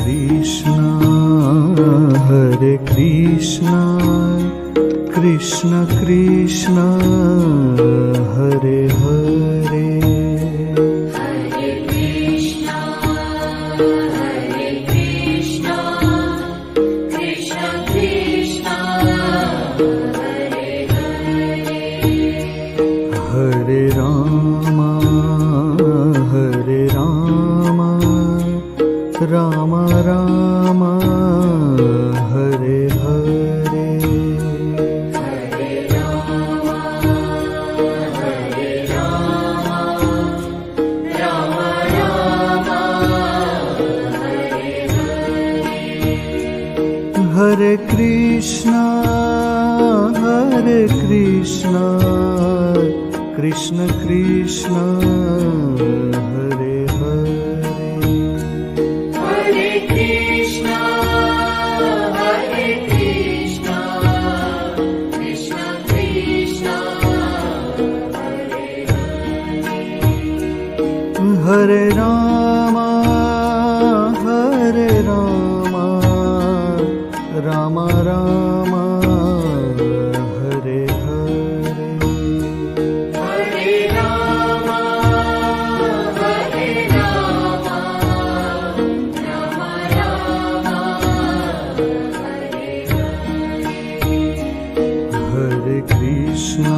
Krishna Krishna Krishna Hare Hare Hare Krishna Krishna Krishna Hare Hare Hare Rama Rama Rama Hare Hare Hare Rama Rama Rama Hare Hare Hare Krishna Krishna Krishna Hare Hare Hare Krishna Krishna Krishna Hare Hare Hare Rama Rama Rama Hare Hare Hare Rama Rama Rama Hare Hare Hare Krishna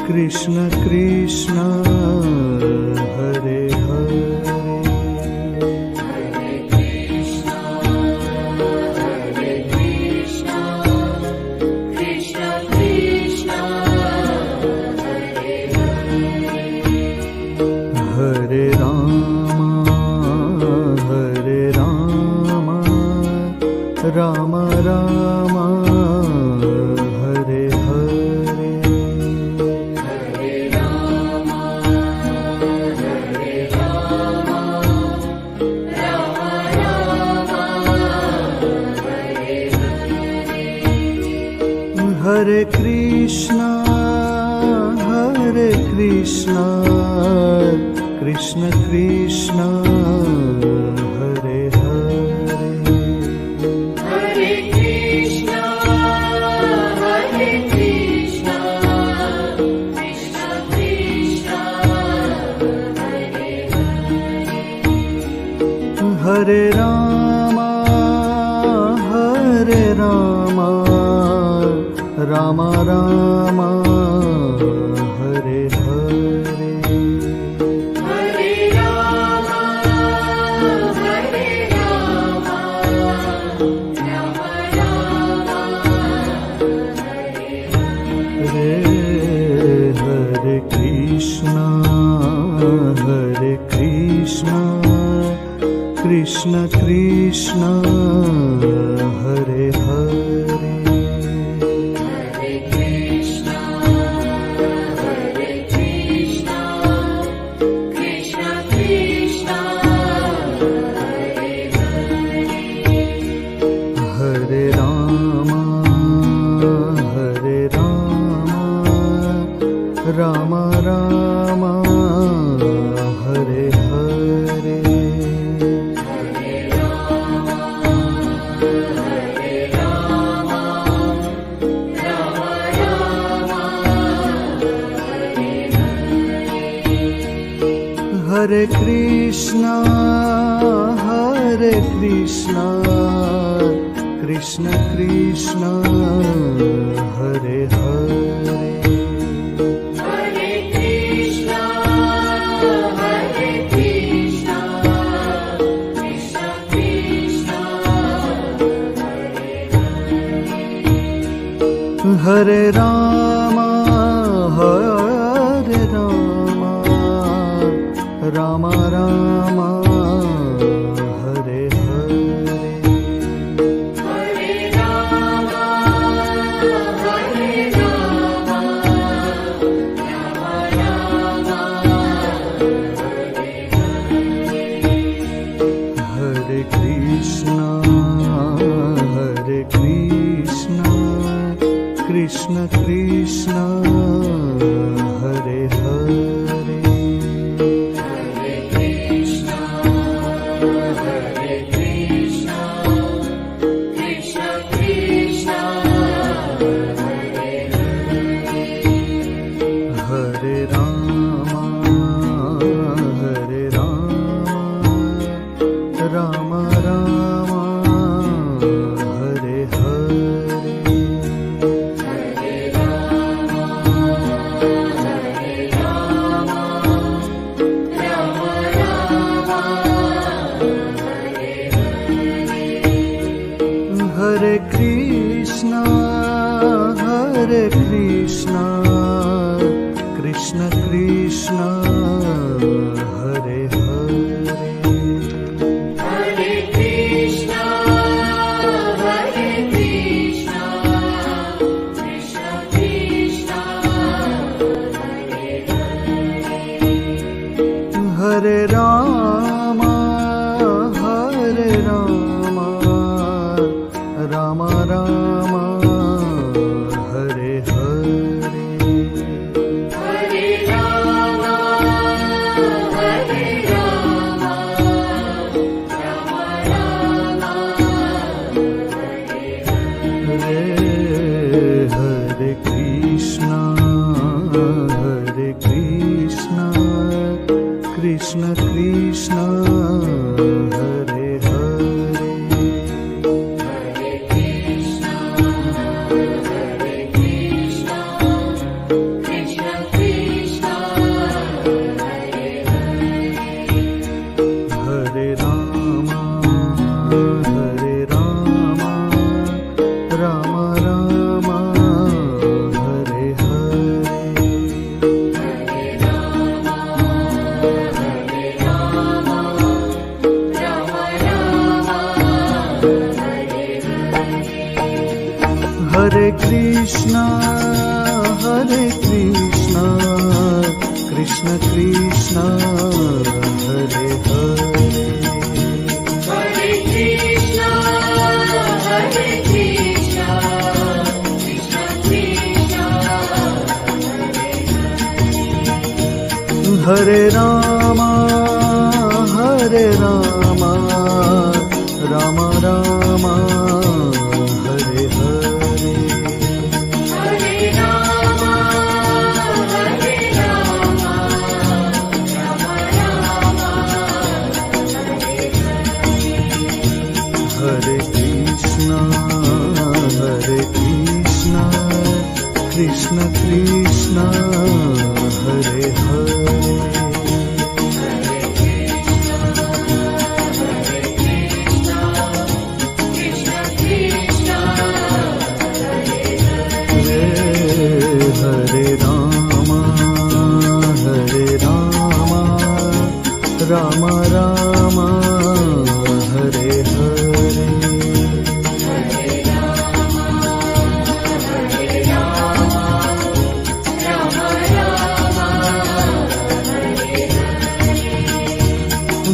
Krishna Krishna Hare Hare Hare Krishna Krishna Krishna Hare Hare Hare Rama Rama Rama Hare Hare Hare Rama Rama Rama Hare Hare Hare Krishna Krishna Krishna Hare Hare Hare Krishna Krishna Krishna Hare Hare Hare Rama Rama Rama Hare Hare Hare Rama Rama Rama Hare Hare Krishna Krishna Krishna Hare Hare Hare Krishna Krishna Krishna Hare Hare Hare Rama Rama Rama Hare Hare Hare Rama Rama Rama Hare Hare Hare Krishna Krishna Krishna Hare Hare Hare Krishna Krishna Krishna Hare Hare Hare Rama Rama Rama Hare Hare Hare Rama Rama Rama Hare Krishna Krishna Krishna Hare Hare Hare Hare Ram Hare Ram Ram Ram Hare Hare Hare Ram Hare Ram Ram Ram Hare Hare Krishna Krishna Krishna Hare Hare Hare Krishna Krishna Krishna Hare Hare Hare Ram Ram Ram Hare Hare Hare Ram Ram Ram Hare Hare Hare Krishna Krishna Krishna Hare Hare Hare Krishna Krishna Krishna Hare Ram Ram Ram Hare Hare Hare Ram Ram Ram Hare Krishna Krishna Krishna Hare Hare Krishna Krishna Hare Ram Ram Ram Hare Hare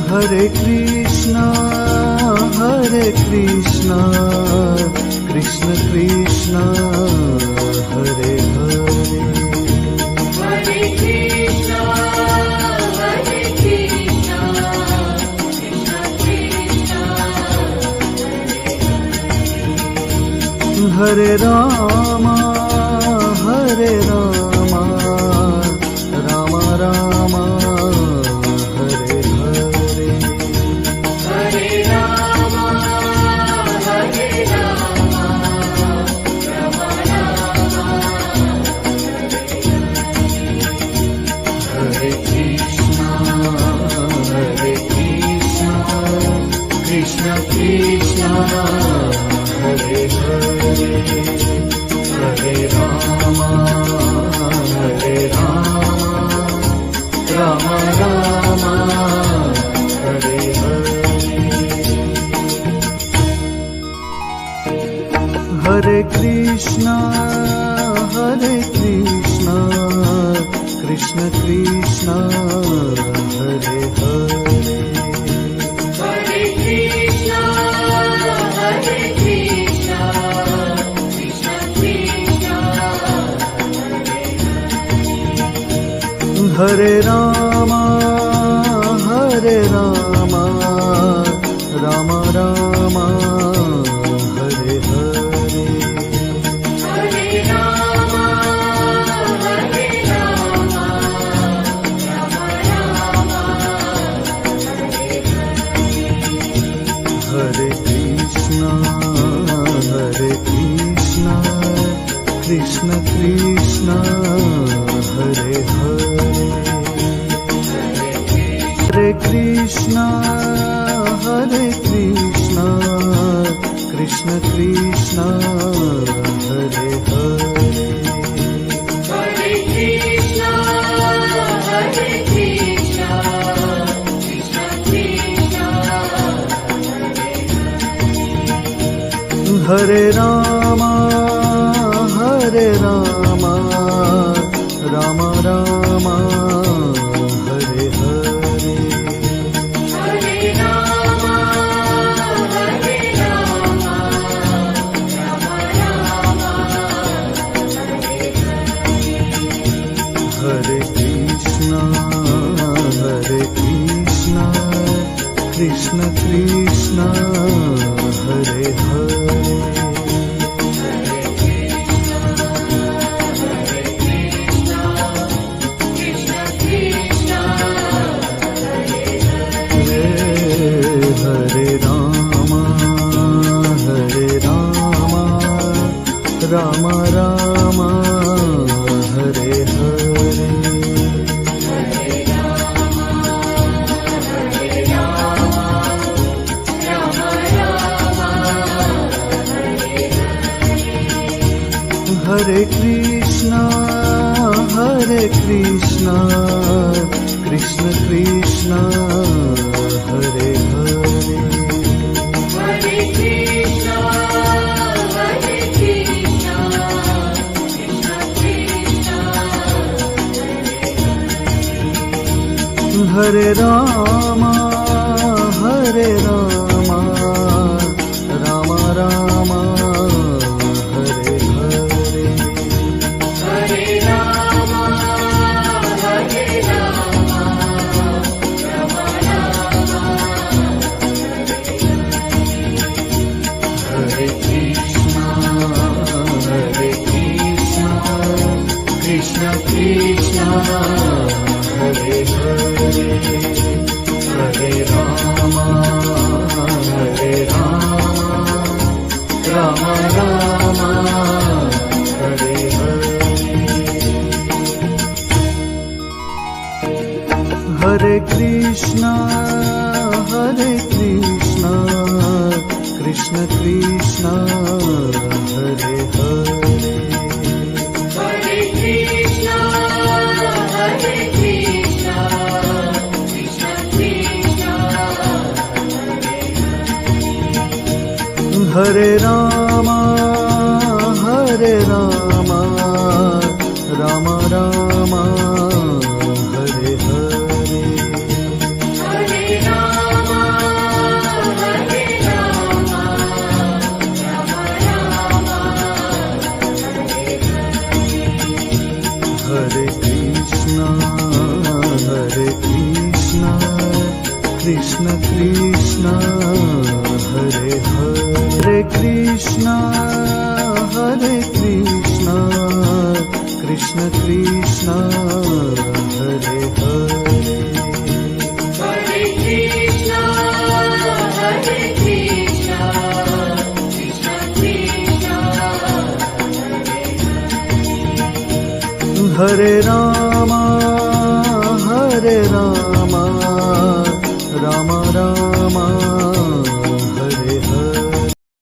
Hare Krishna Krishna Krishna Hare Hare Hare Krishna Krishna Krishna Hare Ram Ram Ram Hare Hare Hare Ram Ram Hare Krishna Krishna Krishna Hare Hare Hare Ram Ram Ram Hare Hare Hare Krishna Krishna Krishna Hare Hare Hare Krishna Krishna Krishna Hare Ram Ram Ram Hare Hare Hare Ram Ram Ram Hare Krishna Krishna Krishna Hare Hare Hare Krishna Krishna Krishna Hare Hare Hare Krishna Krishna Krishna Hare Ram Ram Ram Hare Hare Krishna Krishna Hare Hare Hare Ram Ram Ram Hare Hare Hare Krishna Krishna Krishna Hare Hare Hare Krishna, Hare Krishna, Krishna Krishna, Hare Ram Ram Ram Hare Hare Hare Rama, Hare Rama, Rama Rama, Hare Krishna Krishna Krishna Hare Hare Hare Ram Ram Ram Hare Hare Hare Krishna Krishna Krishna Hare Hare Hare Krishna, Hare Krishna, Krishna Krishna, Hare Ram Ram Ram Hare Hare Hare Rama, Hare Rama, Rama Rama, Hare Krishna Krishna Krishna Hare Hare Krishna Krishna Krishna Hare Hare Hare Krishna, Hare Krishna, Krishna Krishna, Hare Ram